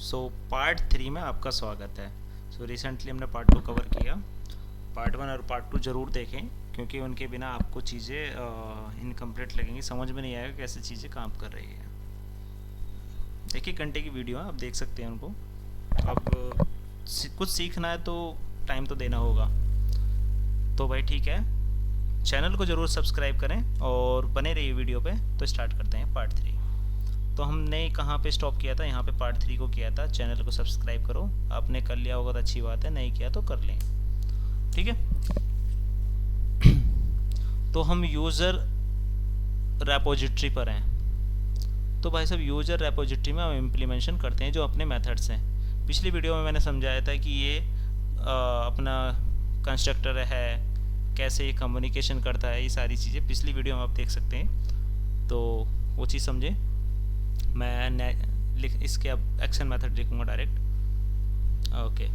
So part 3 में आपका स्वागत है। सो रिसेंटली हमने पार्ट 2 कवर किया। पार्ट 1 और पार्ट 2 ज़रूर देखें, क्योंकि उनके बिना आपको चीज़ें इनकम्प्लीट लगेंगी, समझ में नहीं आएगा कैसे चीज़ें काम कर रही है। देखिए घंटे की वीडियो है, आप देख सकते हैं उनको। अब कुछ सीखना है तो टाइम तो देना होगा। तो भाई ठीक है, चैनल को ज़रूर सब्सक्राइब करें और बने रहिए वीडियो पे। तो स्टार्ट करते हैं पार्ट 3। तो हमने कहाँ पे स्टॉप किया था? यहाँ पे पार्ट 3 को किया था। चैनल को सब्सक्राइब करो, आपने कर लिया होगा तो अच्छी बात है, नहीं किया तो कर लें, ठीक है। तो हम यूज़र रेपोजिटरी पर हैं। तो भाई साहब यूज़र रेपोजिटरी में हम इम्प्लीमेंटेशन करते हैं जो अपने मेथड्स हैं। पिछली वीडियो में मैंने समझाया था कि ये अपना कंस्ट्रक्टर है, कैसे ये कम्युनिकेशन करता है, ये सारी चीज़ें पिछली वीडियो में आप देख सकते हैं। तो वो चीज़ समझें। मैं इसके अब एक्शन मेथड लिखूँगा direct. Okay.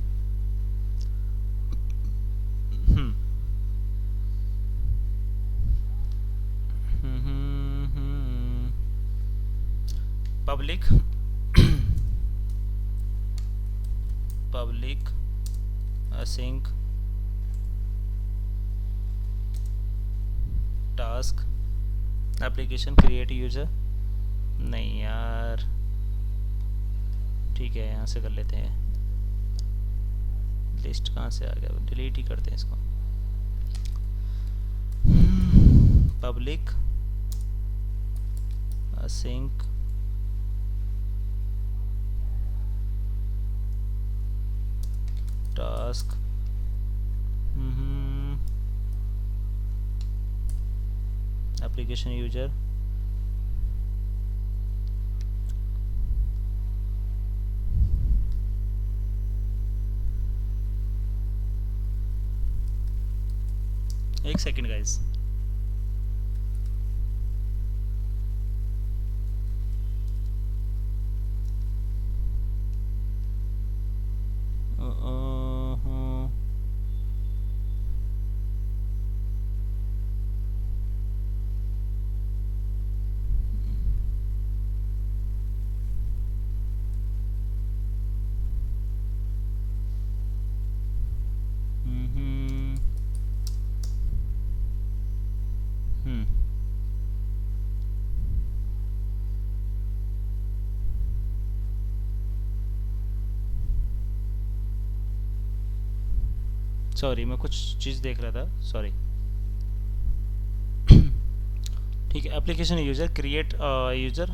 Public public async task application create user. नहीं यार, ठीक है, यहाँ से कर लेते हैं। लिस्ट कहाँ से आ गया? डिलीट ही करते हैं इसको। Public async task application user. एक सेकेंड गाइस। सॉरी, मैं कुछ चीज़ देख रहा था, सॉरी। ठीक है, एप्लीकेशन यूज़र क्रिएट यूज़र।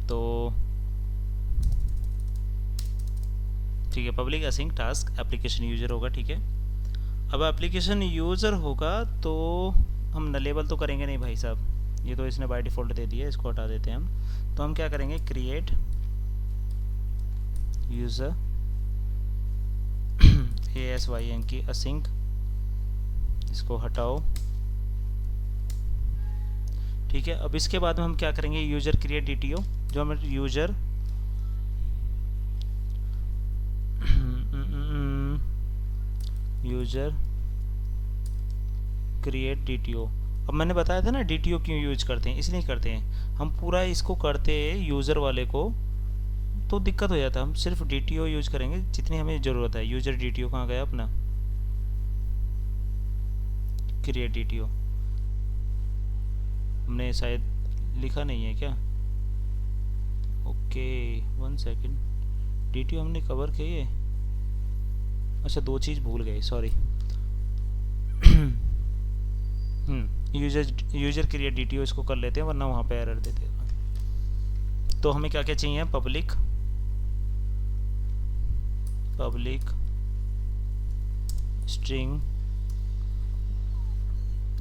तो ठीक है, public async task application user होगा, ठीक है। अब एप्लीकेशन यूज़र होगा तो हम लेबल तो करेंगे नहीं भाई साहब, ये तो इसने बाय डिफ़ॉल्ट दे दिया, इसको हटा देते हैं हम। तो हम क्या करेंगे, क्रिएट यूज़र ASYN की असिंक, इसको हटाओ, ठीक है। अब इसके बाद में हम क्या करेंगे, यूज़र क्रिएट DTO, जो हमें यूज़र यूज़र क्रिएट DTO। अब मैंने बताया था ना DTO क्यों यूज करते हैं, इसलिए करते हैं। हम पूरा इसको करते यूज़र वाले को तो दिक्कत हो जाता है। हम सिर्फ DTO यूज करेंगे जितनी हमें ज़रूरत है। यूज़र DTO कहाँ गया अपना? क्रिएट DTO हमने शायद लिखा नहीं है क्या? Okay, 1 second. DTO हमने कवर किया है। अच्छा, 2 चीज़ भूल गए, सॉरी। यूज़र क्रिएट DTO इसको कर लेते हैं, वरना वहाँ पे एरर देते हैं। तो हमें क्या क्या चाहिए? Public string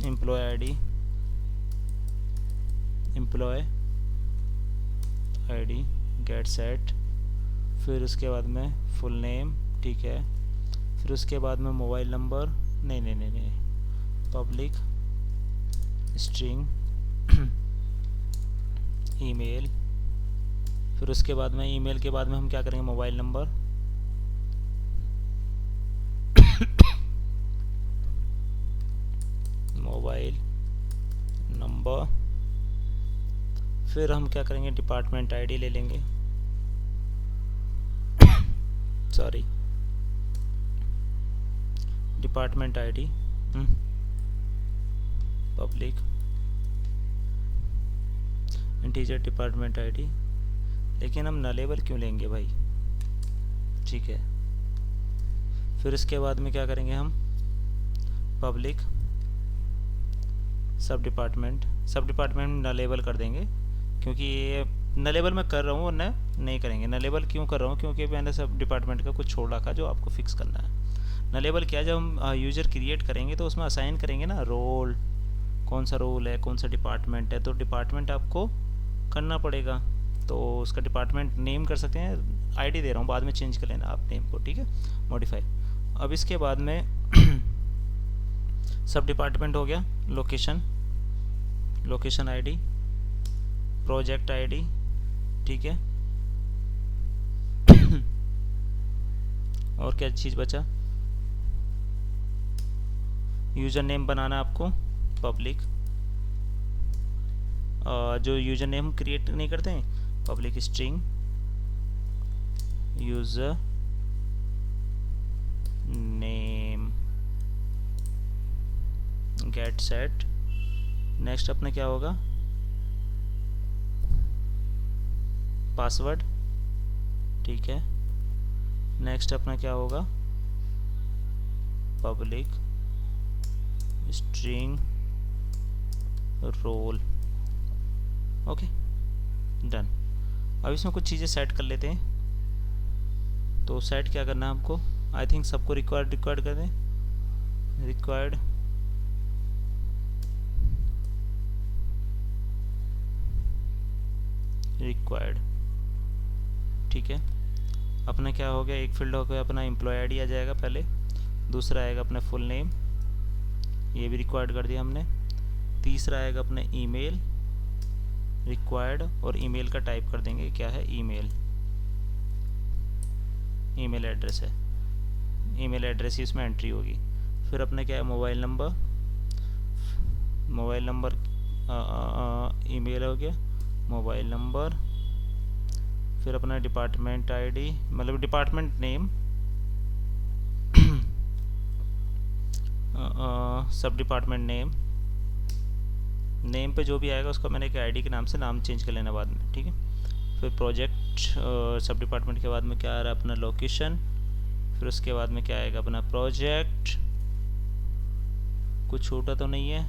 employ ID get set, फिर उसके बाद में फुल नेम, ठीक है। फिर उसके बाद में मोबाइल नंबर, नहीं, पब्लिक स्ट्रिंग ईमेल। फिर उसके बाद में ईमेल के बाद में हम क्या करेंगे, मोबाइल नंबर, फिर हम क्या करेंगे, डिपार्टमेंट आईडी ले लेंगे, sorry department ID public integer department ID, लेकिन हम नलेबल क्यों लेंगे भाई, ठीक है। फिर इसके बाद में क्या करेंगे हम, पब्लिक सब डिपार्टमेंट नलेबल कर देंगे, क्योंकि ये नलेबल मैं कर रहा हूँ और नहीं करेंगे। नलेबल क्यों कर रहा हूँ, क्योंकि मैंने सब डिपार्टमेंट का कुछ छोड़ रखा जो आपको फिक्स करना है। नलेबल क्या है, जब हम यूज़र क्रिएट करेंगे तो उसमें असाइन करेंगे ना रोल, कौन सा रोल है, कौन सा डिपार्टमेंट है, तो डिपार्टमेंट आपको करना पड़ेगा। तो उसका डिपार्टमेंट नेम कर सकते हैं, आईडी दे रहा हूँ, बाद में चेंज कर लेना आप नेम को, ठीक है, मॉडिफाई। अब इसके बाद में सब डिपार्टमेंट हो गया, लोकेशन आईडी, प्रोजेक्ट आईडी, ठीक है। और क्या चीज़ बचा, यूज़र नेम बनाना आपको पब्लिक, जो यूज़र नेम क्रिएट नहीं करते हैं, public string user name get set. Next अपना क्या होगा, पासवर्ड, ठीक है। नेक्स्ट अपना क्या होगा, public string role, okay done. अब इसमें कुछ चीज़ें सेट कर लेते हैं। तो सेट क्या करना है हमको, आई थिंक सबको रिक्वायर्ड कर दें, रिक्वायर्ड, ठीक है। अपना क्या हो गया, एक फील्ड हो गया अपना एम्प्लॉय आईडी आ जाएगा पहले, दूसरा आएगा अपना फुल नेम, ये भी रिक्वायर्ड कर दिया हमने, तीसरा आएगा अपना ईमेल रिक्वायर्ड, और ईमेल का टाइप कर देंगे क्या है, ईमेल एड्रेस है, ईमेल एड्रेस ही इसमें एंट्री होगी। फिर अपने क्या है, मोबाइल नंबर ईमेल हो गया, मोबाइल नंबर। फिर अपना डिपार्टमेंट आईडी, मतलब डिपार्टमेंट नेम, सब डिपार्टमेंट नेम पे जो भी आएगा उसका मैंने एक आईडी के नाम से नाम चेंज कर लेना बाद में, ठीक है। फिर प्रोजेक्ट सब डिपार्टमेंट के बाद में क्या आ रहा है अपना लोकेशन, फिर उसके बाद में क्या आएगा अपना प्रोजेक्ट, कुछ छूटा तो नहीं है,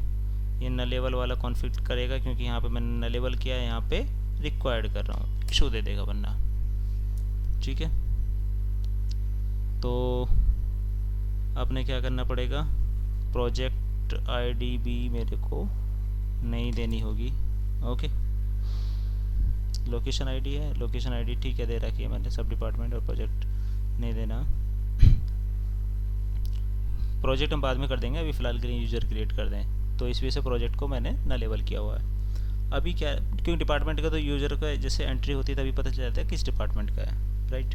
ये नलेबल वाला कॉन्फ़िगर करेगा, क्योंकि यहाँ पे मैंने नलेबल किया है, यहाँ पे रिक्वायर्ड कर रहा हूँ, इशू दे देगा वरना, ठीक है। तो आपने क्या करना पड़ेगा, प्रोजेक्ट आईडी भी मेरे को नहीं देनी होगी, ओके। लोकेशन आईडी है, लोकेशन आईडी ठीक है दे रखी है मैंने, सब डिपार्टमेंट, और प्रोजेक्ट नहीं देना, प्रोजेक्ट हम बाद में कर देंगे, अभी फ़िलहाल के लिए यूज़र क्रिएट कर दें। तो इस वजह से प्रोजेक्ट को मैंने नलेबल किया हुआ है। अभी क्या, क्योंकि डिपार्टमेंट का तो यूज़र का जैसे एंट्री होती है तभी पता चल जाता है किस डिपार्टमेंट का है, राइट।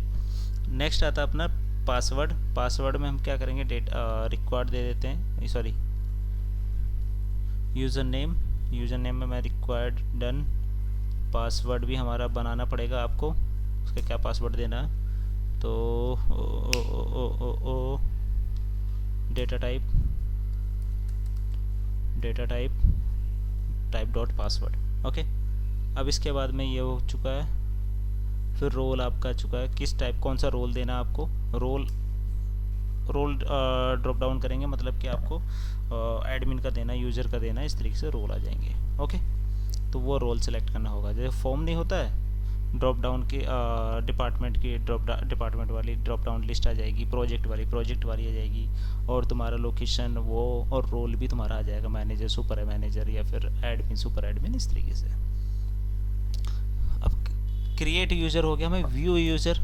नेक्स्ट आता है अपना पासवर्ड में हम क्या करेंगे, रिक्वायर्ड दे देते हैं, सॉरी यूज़र नेम में मैं रिक्वायर्ड डन। पासवर्ड भी हमारा बनाना पड़ेगा आपको, उसका क्या पासवर्ड देना है, तो data type dot password, okay. अब इसके बाद में ये हो चुका है। फिर रोल आपका आ चुका है, किस टाइप, कौन सा रोल देना है आपको, रोल ड्रॉप डाउन करेंगे, मतलब कि आपको एडमिन का देना, यूज़र का देना, इस तरीके से रोल आ जाएंगे, ओके। तो वो रोल सेलेक्ट करना होगा, जैसे फॉर्म नहीं होता है, ड्रॉप डाउन की डिपार्टमेंट वाली ड्रॉप डाउन लिस्ट आ जाएगी, प्रोजेक्ट वाली आ जाएगी, और तुम्हारा लोकेशन वो, और रोल भी तुम्हारा आ जाएगा, मैनेजर, सुपर मैनेजर, या फिर एडमिन, सुपर एडमिन, इस तरीके से। अब क्रिएट यूज़र हो गया, हमें व्यू यूज़र,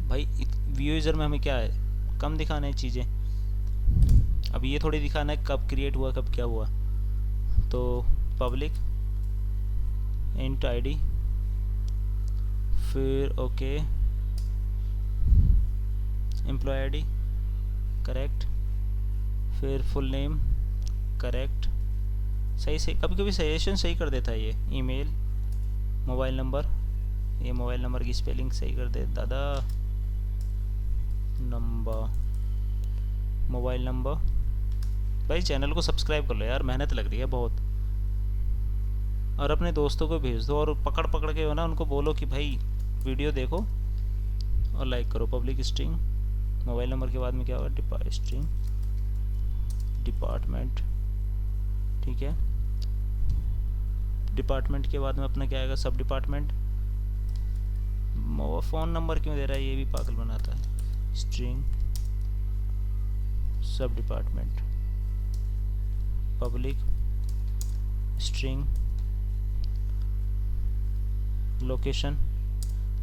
भाई व्यू यूज़र में हमें क्या है, कम दिखाना है चीज़ें, अब ये थोड़ी दिखाना है कब क्रिएट हुआ कब क्या हुआ। तो पब्लिक इंट आईडी, फिर ओके एम्प्लॉय आईडी करेक्ट, फिर फुल नेम करेक्ट, सही से कभी कभी सजेशन सही कर देता है ये। ईमेल, मोबाइल नंबर, ये मोबाइल नंबर की स्पेलिंग सही कर दे दादा। Number, mobile number. भाई चैनल को सब्सक्राइब कर लो यार, मेहनत लग रही है बहुत। और अपने दोस्तों को भेज दो और पकड़ पकड़ के हो ना उनको बोलो कि भाई वीडियो देखो और लाइक करो। पब्लिक स्ट्रिंग, मोबाइल नंबर के बाद में क्या होगा, स्ट्रिंग डिपार्टमेंट, ठीक है। डिपार्टमेंट के बाद में अपना क्या आएगा, सब डिपार्टमेंट। फ़ोन नंबर क्यों दे रहा है, ये भी पागल बनाता है। स्ट्रिंग सब department, public string location,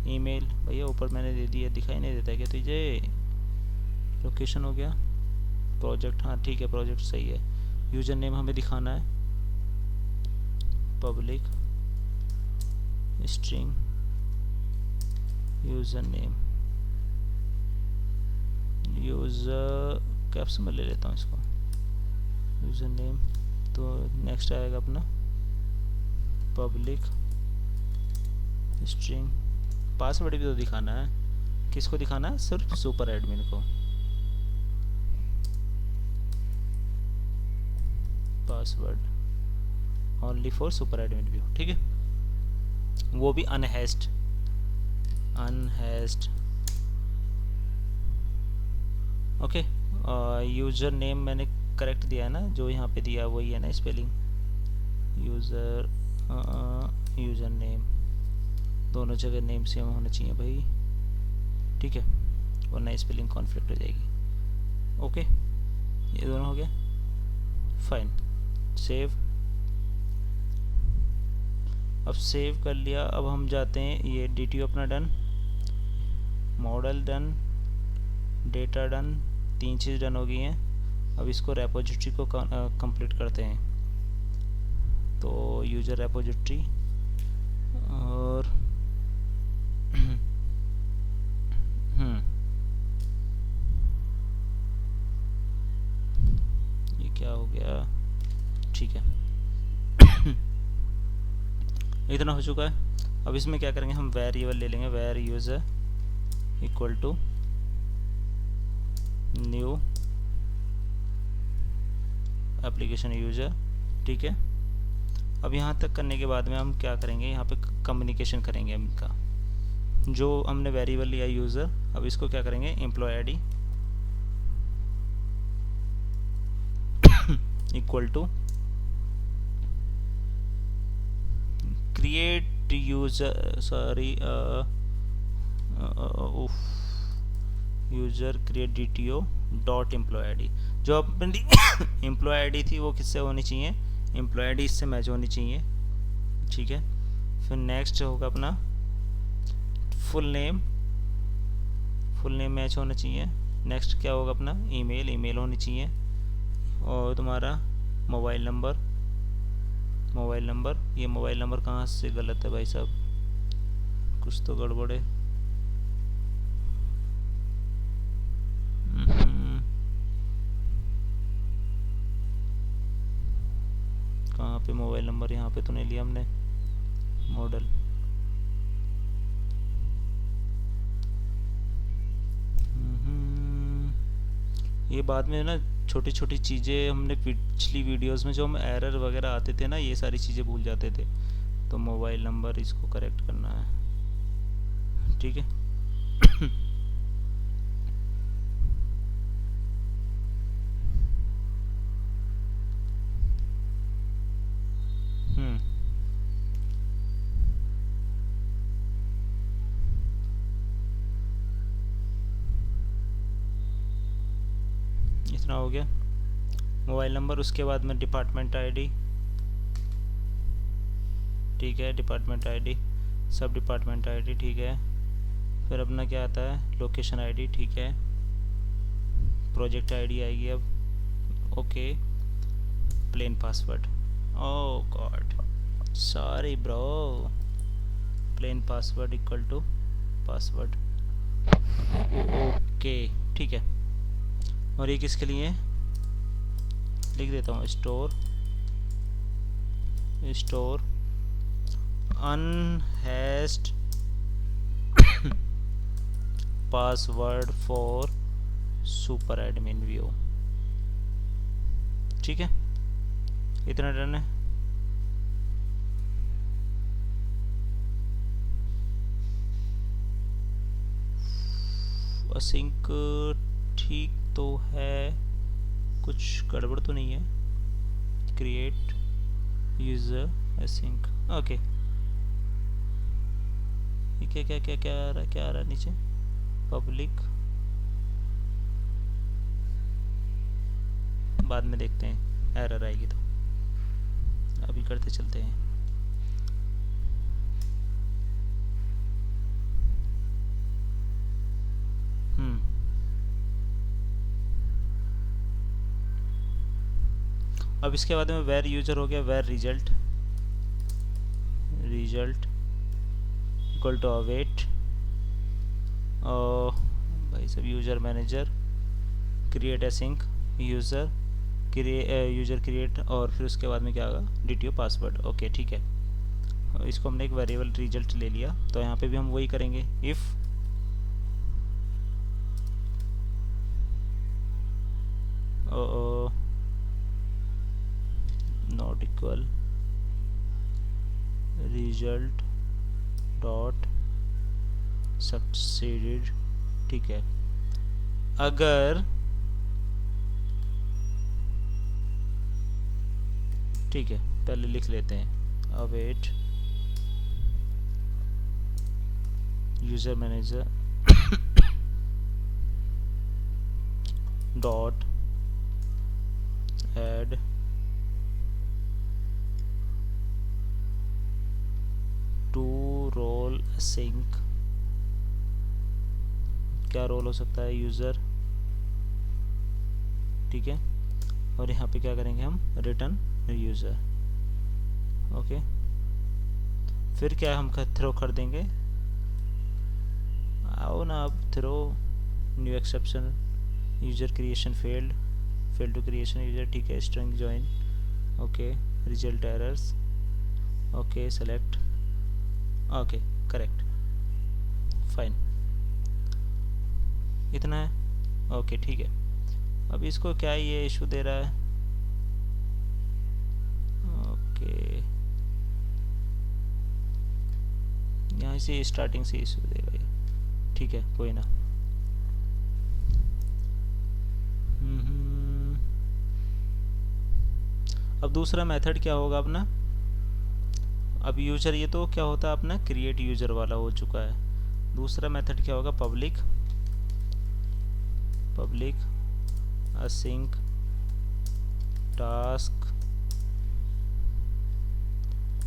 email. भैया ऊपर मैंने दे दिया, दिखाई नहीं देता क्या तुझे। लोकेशन हो गया, प्रोजेक्ट, हाँ ठीक है प्रोजेक्ट सही है। यूज़र नेम हमें दिखाना है, public string user name, user caps में ले लेता हूँ इसको, यूज़र नेम। तो नेक्स्ट आएगा अपना पब्लिक स्ट्रिंग, पासवर्ड भी तो दिखाना है। किसको दिखाना है, सिर्फ सुपर एडमिन को। Password only for super admin view, ठीक है। वो भी अनहैश्ड, ओके। यूज़र नेम मैंने करेक्ट दिया है ना, जो यहाँ पे दिया वही है ना स्पेलिंग। यूज़र नेम दोनों जगह नेम सेम होना चाहिए भाई, ठीक है, वरना स्पेलिंग कॉन्फ्लिक्ट हो जाएगी। ओके ये दोनों हो गया, फाइन। सेव, अब सेव कर लिया। अब हम जाते हैं, ये DTO अपना done, model done, data done, 3 चीज़ डन हो गई हैं। अब इसको रेपोजिटरी को कंप्लीट करते हैं। तो यूज़र रेपोजिटरी और ये क्या हो गया, ठीक है। इतना हो चुका है। अब इसमें क्या करेंगे, हम वेरिएबल ले लेंगे, var user equal to new application user, ठीक है। अब यहाँ तक करने के बाद में हम क्या करेंगे, यहाँ पे कम्युनिकेशन करेंगे हम इनका। जो हमने वेरिएबल लिया यूज़र, अब इसको क्या करेंगे, employ ID equal to create user, sorry user create DTO dot employ ID. जो अपनी एम्प्लॉय आईडी थी वो किससे होनी चाहिए, एम्प्लॉय आईडी इससे मैच होनी चाहिए, ठीक है। फिर नेक्स्ट होगा अपना फुल नेम मैच होना चाहिए। नेक्स्ट क्या होगा अपना ईमेल होनी चाहिए। और तुम्हारा मोबाइल नंबर, ये मोबाइल नंबर कहाँ से गलत है भाई साहब, कुछ तो गड़बड़ है। कहाँ पे मोबाइल नंबर, यहाँ पे तो नहीं लिया हमने, मॉडल। ये बाद में ना छोटी छोटी चीज़ें हमने पिछली वीडियोस में जो हम एरर वगैरह आते थे ना, ये सारी चीज़ें भूल जाते थे। तो मोबाइल नंबर इसको करेक्ट करना है, ठीक है। इतना हो गया मोबाइल नंबर। उसके बाद में डिपार्टमेंट आईडी, ठीक है, डिपार्टमेंट आईडी, सब डिपार्टमेंट आईडी, ठीक है। फिर अपना क्या आता है, लोकेशन आईडी, ठीक है। प्रोजेक्ट आईडी आएगी अब, okay. Plain password, oh god sorry bro, plain password equal to password, okay ठीक है। और ये किसके लिए लिख देता हूँ, store store unhashed password for super admin view. ठीक है, इतना डन है। असिंक ठीक तो है, कुछ गड़बड़ तो नहीं है। Create user async, okay. क्या क्या क्या क्या आ रहा है नीचे? पब्लिक, बाद में देखते हैं, एरर आएगी तो। अभी करते चलते हैं। अब इसके बाद में वेर यूजर हो गया, var result equal to await, भाई सब user manager create async user create, और फिर उसके बाद में क्या होगा, डीटीओ पासवर्ड। ओके ठीक है, इसको हमने एक वेरिएबल रिजल्ट ले लिया, तो यहाँ पे भी हम वही करेंगे। If not equal result dot succeeded, ठीक है। अगर ठीक है, पहले लिख लेते हैं, await user manager dot add to role sync. क्या रोल हो सकता है? यूज़र, ठीक है। और यहाँ पे क्या करेंगे हम, रिटर्न यूज़र, ओके। फिर क्या हम थ्रो कर देंगे, आओ ना अब, throw new exception user creation fail to creation user, ठीक है। String join, okay. Result errors, okay. Select, okay correct, fine, इतना है, ओके ठीक है। अब इसको क्या ये इशू दे रहा है, ओके, यहाँ से स्टार्टिंग से इशू देगा ये, ठीक है, कोई ना। अब दूसरा मेथड क्या होगा अपना, अब यूजर, ये तो क्या होता है अपना क्रिएट यूजर वाला हो चुका है। दूसरा मेथड क्या होगा, पब्लिक असिंक टास्क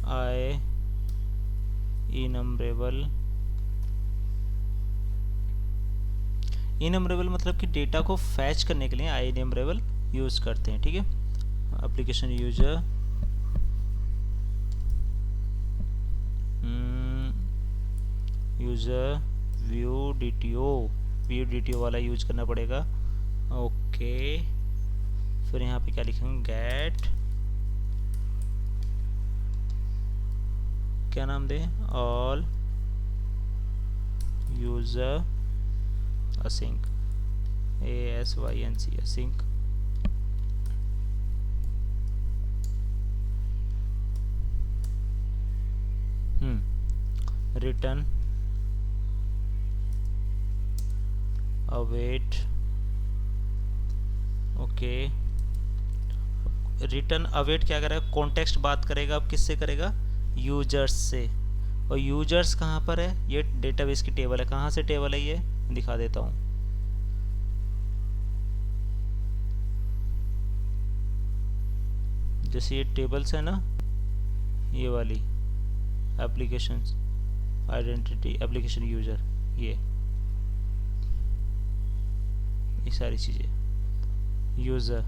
आई इनम्बरेबल मतलब कि डेटा को फैच करने के लिए आई इनम्बरेबल यूज करते हैं, ठीक है। एप्लीकेशन यूजर व्यू डीटीओ वाला यूज करना पड़ेगा, ओके। फिर यहाँ पे क्या लिखेंगे, गेट, क्या नाम दें, all user async, ASYNC async, return await, okay. Return await क्या करेगा, कॉन्टेक्स्ट बात करेगा, अब किससे करेगा, यूजर्स से। और यूजर्स कहाँ पर है, ये डेटाबेस की टेबल है, कहाँ से टेबल है ये दिखा देता हूँ। जैसे ये टेबल्स है ना, ये वाली एप्लीकेशन आइडेंटिटी एप्लीकेशन यूजर, ये सारी चीज़ें यूज़र,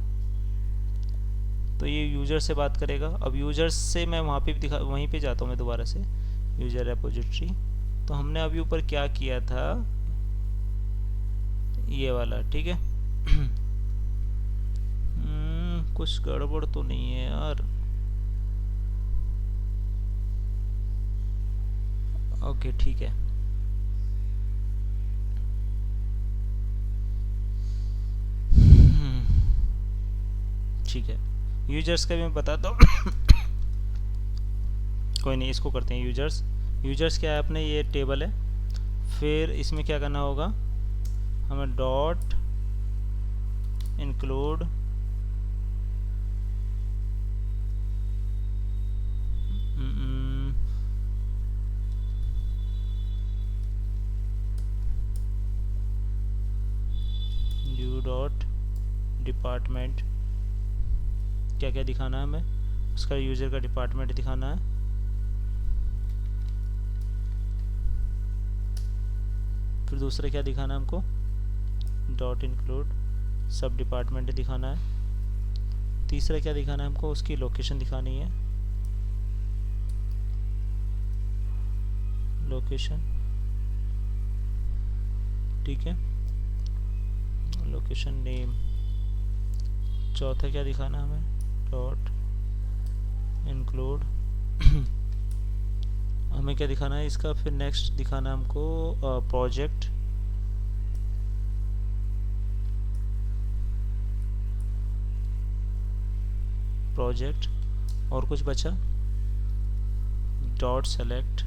तो ये यूज़र से बात करेगा। अब यूज़र से मैं वहाँ पे भी वहीं पे जाता हूँ मैं दोबारा से, यूज़र रेपोजिटरी। तो हमने अभी ऊपर क्या किया था, ये वाला, ठीक है। कुछ गड़बड़ तो नहीं है यार, ओके ठीक है। ठीक है, यूजर्स का भी मैं बताता हूँ। कोई नहीं, इसको करते हैं यूजर्स। यूजर्स क्या है अपने, ये टेबल है। फिर इसमें क्या करना होगा हमें, dot include you dot department. क्या क्या दिखाना है हमें, उसका यूज़र का डिपार्टमेंट दिखाना है। फिर दूसरा क्या दिखाना है हमको, डॉट इंक्लूड सब डिपार्टमेंट दिखाना है। तीसरा क्या दिखाना है हमको, उसकी लोकेशन दिखानी है, लोकेशन। ठीक है, लोकेशन नेम। चौथा क्या दिखाना हमें, डॉट इंक्लूड हमें क्या दिखाना है इसका, फिर नेक्स्ट दिखाना हमको प्रोजेक्ट। प्रोजेक्ट और कुछ बचा, dot select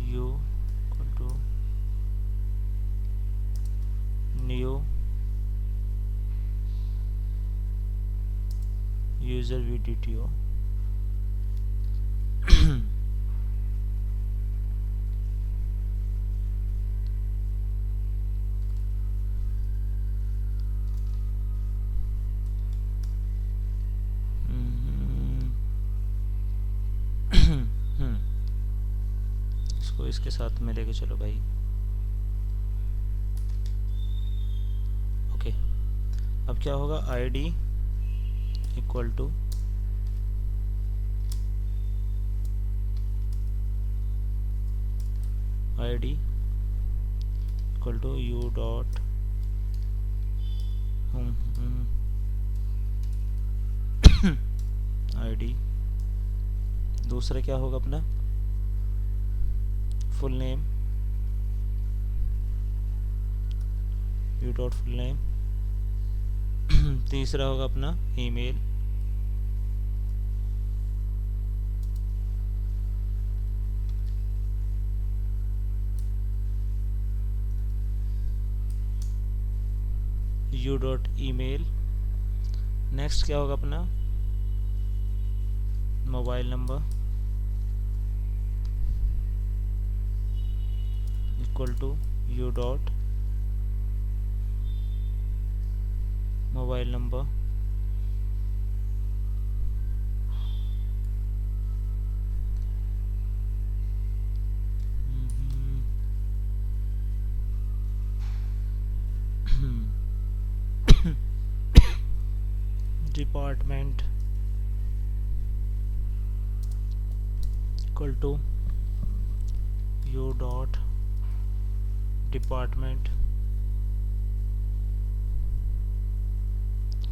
U to new user VDTO। इसको इसके साथ में लेके चलो भाई। ओके, अब क्या होगा, ID equal to ID equal to U dot ID। दूसरा क्या होगा अपना, full name, U dot full name. तीसरा होगा अपना email, U dot email. Next क्या होगा अपना, mobile number equal to U dot mobile number. Department equal to U dot department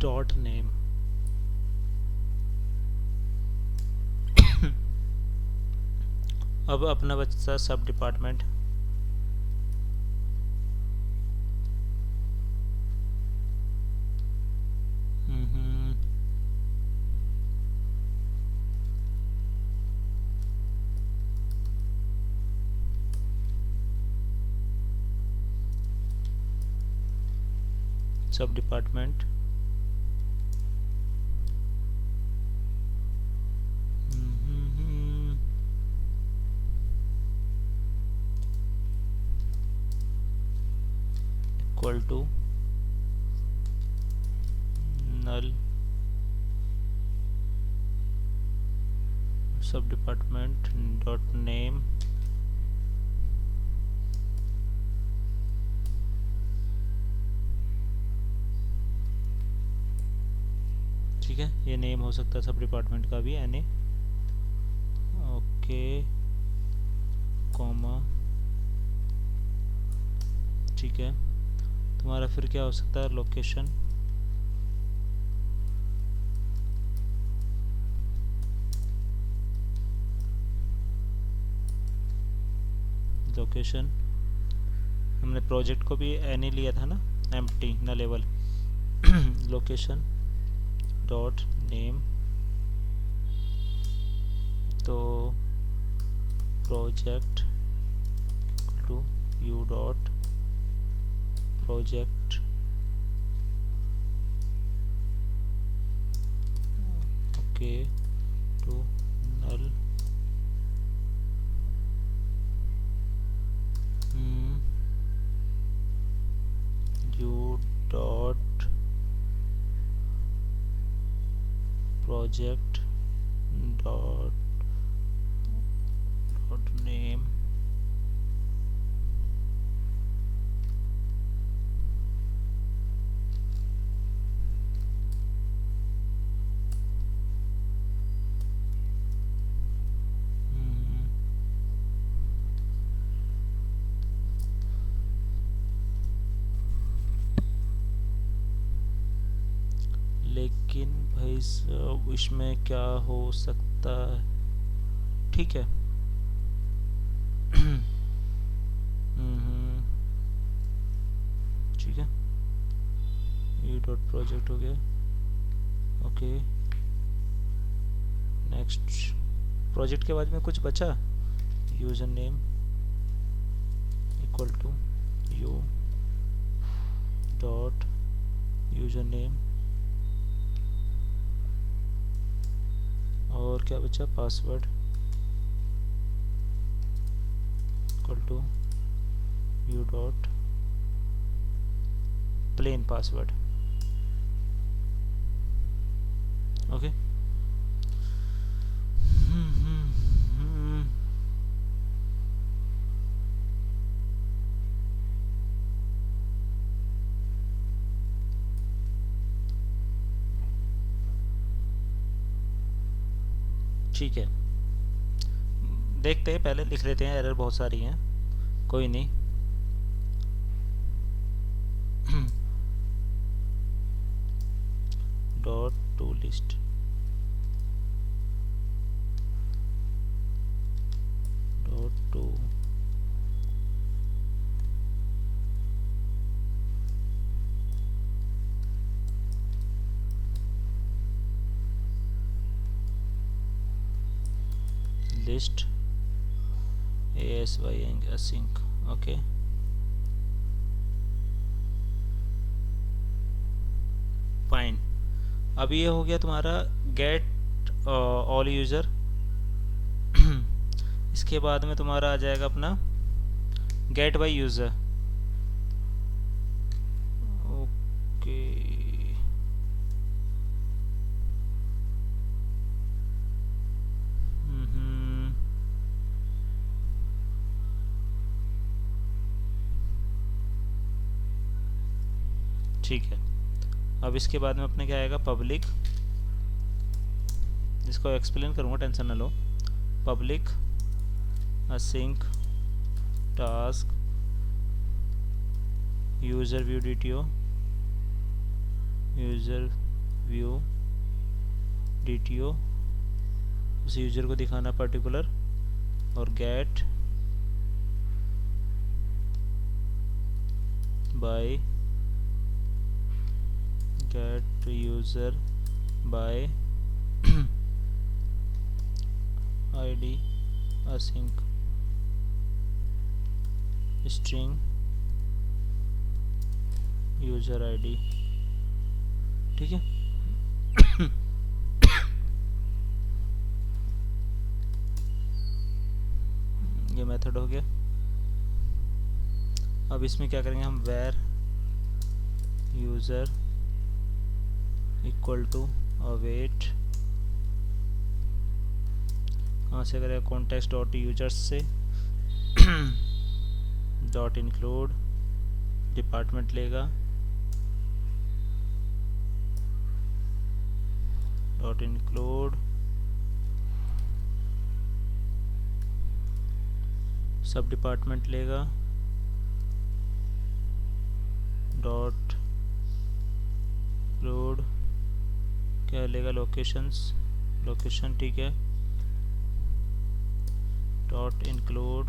dot name. अब अपना बच्चा सब डिपार्टमेंट, सब डिपार्टमेंट इक्वल टू नल सब डिपार्टमेंट डॉट नेम। ठीक है, ये नेम हो सकता है सब डिपार्टमेंट का भी, NA। Okay, comma. ठीक है, तुम्हारा फिर क्या हो सकता है, लोकेशन लोकेशन, हमने प्रोजेक्ट को भी एनी लिया था ना, एम्प्टी ना लेवल। लोकेशन डॉट नेम, तो project to U dot project, okay, to null, U dot project dot name, लेकिन भाई साहब इसमें क्या हो सकता है? ठीक है। ठीक है, यू डॉट प्रोजेक्ट हो गया। Okay, next. प्रोजेक्ट के बाद में कुछ बचा? User name equal to U dot user name, और क्या बचा? Password equal to U dot plain password. Okay, ठीक है, देखते हैं, पहले लिख लेते हैं, एरर बहुत सारी हैं, कोई नहीं। Dot to list, dot to list async, okay. Fine, अब ये हो गया तुम्हारा गेट ऑल यूज़र। इसके बाद में तुम्हारा आ जाएगा अपना गेट बाय यूज़र। ओके, ठीक है। अब इसके बाद में अपने क्या आएगा? पब्लिक, जिसको एक्सप्लेन करूँगा, टेंशन ना लो। Public async task user view DTO, user view DTO, उस यूज़र को दिखाना पर्टिकुलर, और get by get user by id async string user id। ठीक है, ये मेथड हो गया। अब इसमें क्या करेंगे हम? where user equal to await, कहाँ से करेगा? कॉन्टेक्स्ट डॉट यूजर्स से, डॉट इंक्लूड डिपार्टमेंट लेगा, डॉट इंक्लूड सब डिपार्टमेंट लेगा, डॉट इंक्लूड क्या लेगा? लोकेशंस, लोकेशन, ठीक है, डॉट इंक्लूड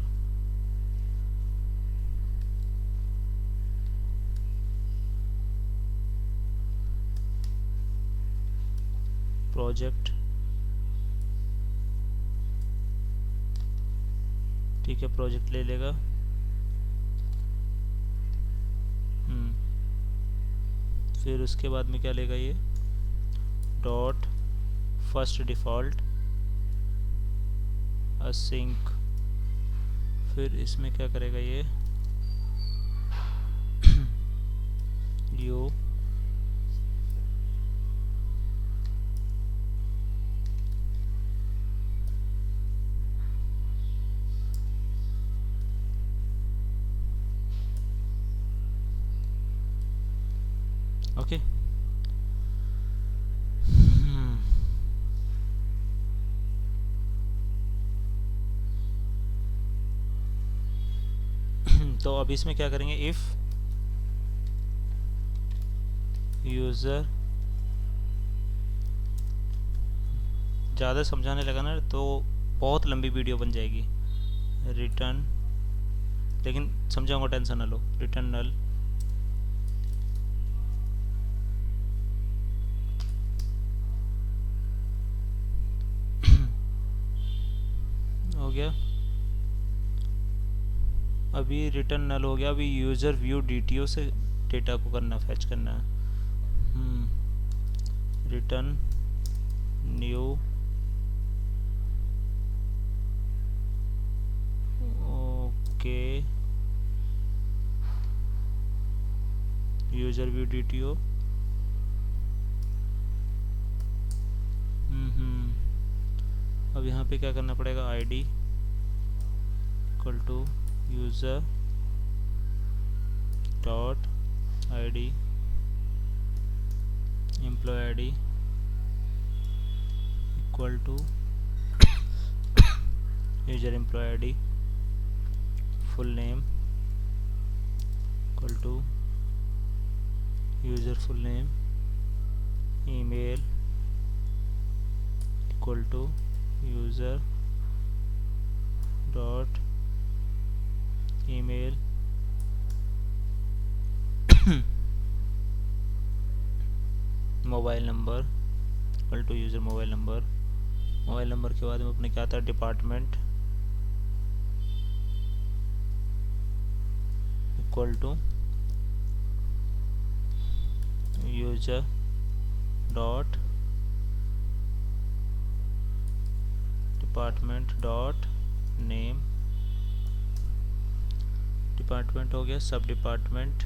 प्रोजेक्ट, ठीक है, प्रोजेक्ट ले लेगा। फिर उसके बाद में क्या लेगा ये, डॉट फर्स्ट डिफ़ॉल्ट असिंक। फिर इसमें क्या करेगा ये, यू ओके। तो अब इसमें क्या करेंगे, इफ़ यूज़र, ज़्यादा समझाने लगा ना तो बहुत लंबी वीडियो बन जाएगी। रिटर्न, लेकिन समझाऊंगा, टेंशन ना लो। रिटर्न नल हो गया। अभी रिटर्न नल हो गया। अभी यूज़र व्यू डीटीओ से डेटा को करना, फैच करना है। Return new, okay, user view DTO. अब यहाँ पे क्या करना पड़ेगा, ID equal to user dot ID employ ID equal to user employ ID full name equal to user full name, email equal to user dot email mobile number equal to user mobile number. Mobile number के बाद में अपने क्या था, department equal to user dot department dot name. Department हो गया, sub department,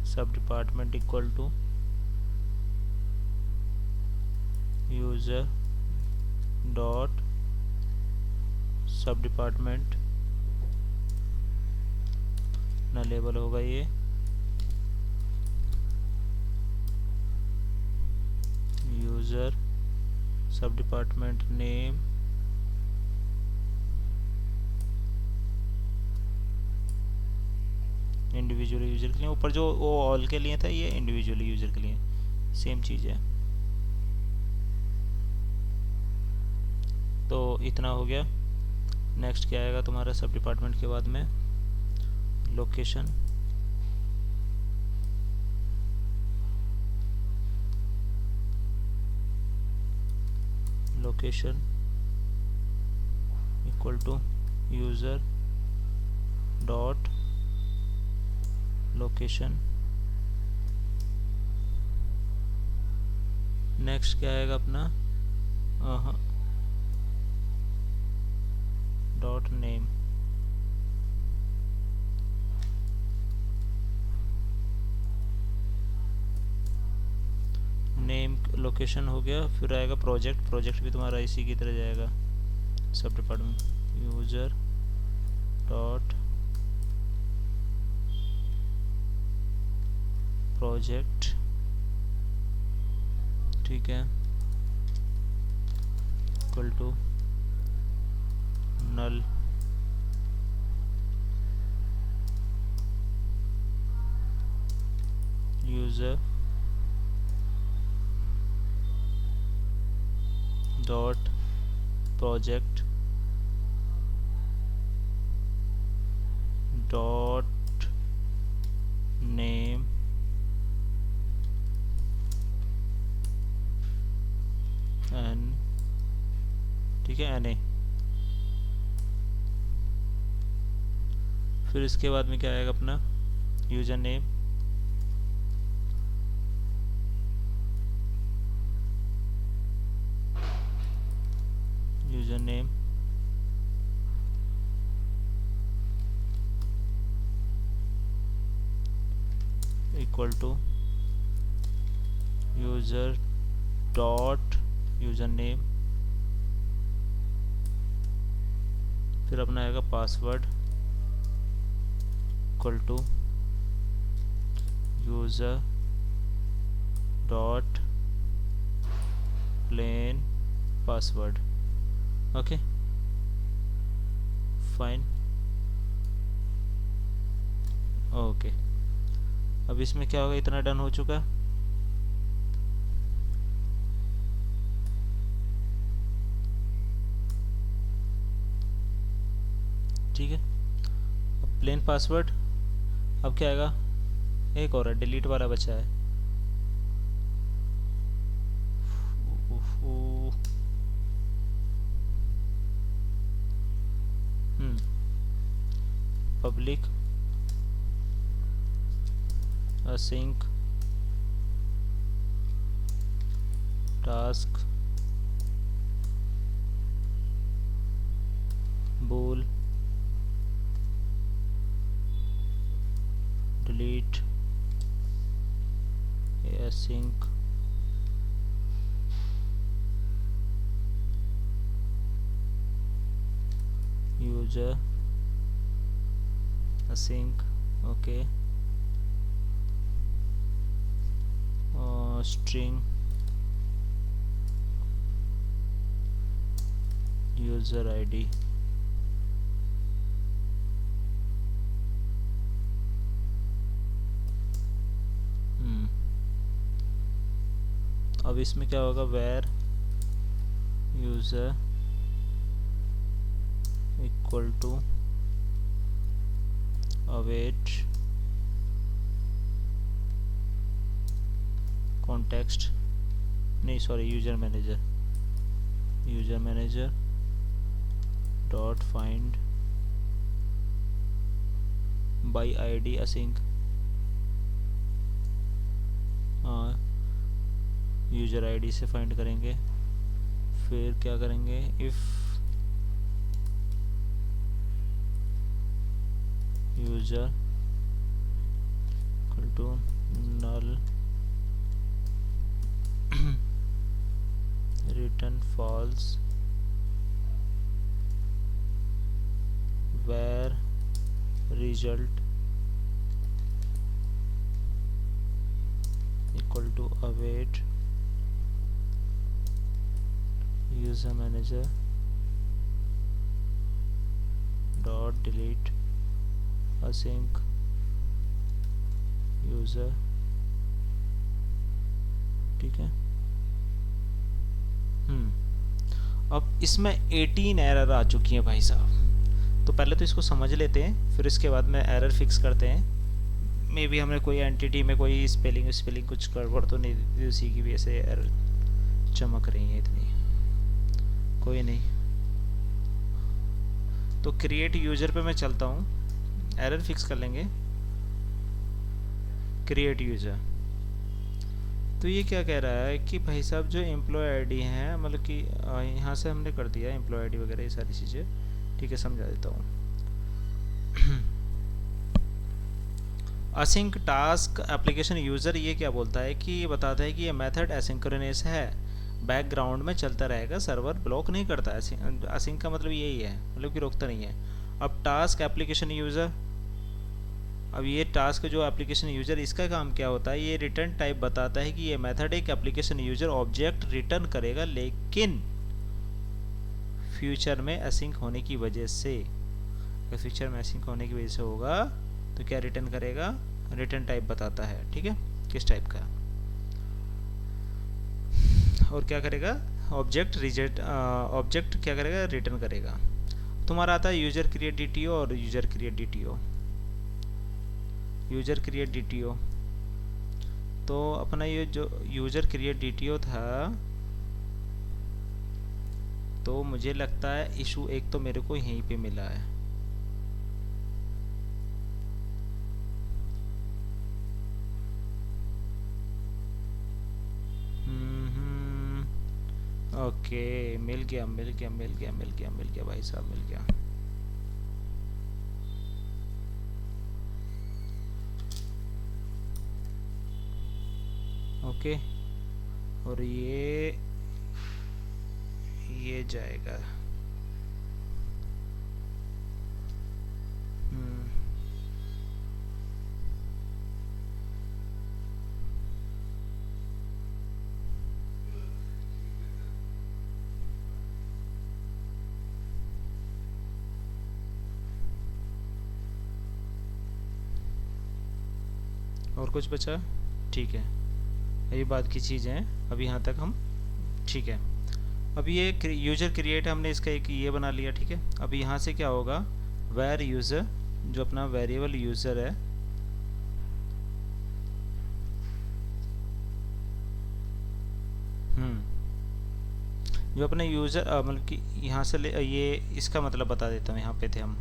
सब department equal to user dot sub department ना लेबल होगा ये, यूज़र सब डिपार्टमेंट नेम इंडिविजुअल यूज़र के लिए। ऊपर जो वो ऑल के लिए था, ये इंडिविजुअल यूज़र के लिए सेम चीज़ है। तो इतना हो गया। नेक्स्ट क्या आएगा तुम्हारा, सब डिपार्टमेंट के बाद में location, location equal to user dot location. Next क्या आएगा अपना, डॉट नेम, नेम लोकेशन हो गया। फिर आएगा प्रोजेक्ट, प्रोजेक्ट भी तुम्हारा इसी की तरह जाएगा, सब डिपार्टमेंट यूज़र डॉट प्रोजेक्ट, ठीक है, equal to null user dot project dot name ठीक है, NA। फिर इसके बाद में क्या आएगा अपना user name, user name equal to user dot user name, फिर अपना आएगा password equal to user dot plain password. Okay fine. Okay, अब इसमें क्या होगा, इतना डन हो चुका। ठीक है, अब प्लेन पासवर्ड, अब क्या आएगा, एक और डिलीट वाला बचा है। Public async task bool delete async user async, okay, string user ID। अब इसमें क्या होगा, where user equal to await context, नहीं sorry, user manager dot find by ID async, user ID से फाइंड करेंगे। फिर क्या करेंगे, if user equal to null return false where result equal to await user manager dot delete async user। ठीक है, अब इसमें 18 एरर आ चुकी हैं भाई साहब। तो पहले तो इसको समझ लेते हैं, फिर इसके बाद में एरर फिक्स करते हैं। मे बी हमने कोई एंटिटी में कोई स्पेलिंग कुछ गड़बड़ तो नहीं दी, उसी की वजह से एरर चमक रही है इतनी, कोई नहीं। तो क्रिएट यूजर पे मैं चलता हूँ, एरर फिक्स कर लेंगे। क्रिएट यूजर, तो ये क्या कह रहा है कि भाई साहब जो एम्प्लॉय आईडी है, मतलब कि यहाँ से हमने कर दिया एम्प्लॉय आईडी वगैरह ये सारी चीज़ें। ठीक है, समझा देता हूँ। असिंक टास्क एप्लीकेशन यूज़र ये क्या बोलता है कि ये बताता है कि ये मेथड एसिंक्रोनस है, बैकग्राउंड में चलता रहेगा, सर्वर ब्लॉक नहीं करता। असिंक का मतलब यही है, मतलब कि रोकता नहीं है। अब टास्क एप्लीकेशन यूज़र, अब ये टास्क जो एप्लीकेशन यूज़र, इसका काम क्या होता है, ये रिटर्न टाइप बताता है कि ये मेथड एक एप्लीकेशन यूज़र ऑब्जेक्ट रिटर्न करेगा, लेकिन फ्यूचर में असिंक होने की वजह से, अगर फ्यूचर में असिंक होने की वजह से होगा तो क्या रिटर्न करेगा, रिटर्न टाइप बताता है। ठीक है, किस टाइप का, और क्या करेगा, ऑब्जेक्ट क्या करेगा, रिटर्न करेगा। तुम्हारा आता है यूजर क्रिएट DTO और user create DTO। User create DTO, तो अपना ये जो यूजर क्रिएट DTO था, तो मुझे लगता है इशू एक तो मेरे को यहीं पे मिला है। ओके, मिल गया मिल गया मिल गया मिल गया मिल गया भाई साहब, मिल गया। ओके, और ये जाएगा। और कुछ बचा? ठीक है, ये बात की चीज़ है। अब यहाँ तक हम ठीक है। अब ये यूजर क्रिएट हमने इसका एक ये बना लिया, ठीक है। अब यहाँ से क्या होगा, वेर यूज़र, जो अपना वेरिएबल यूज़र है, जो अपने यूज़र मतलब कि यहाँ से ये इसका मतलब बता देता हूँ, यहाँ पे थे हम,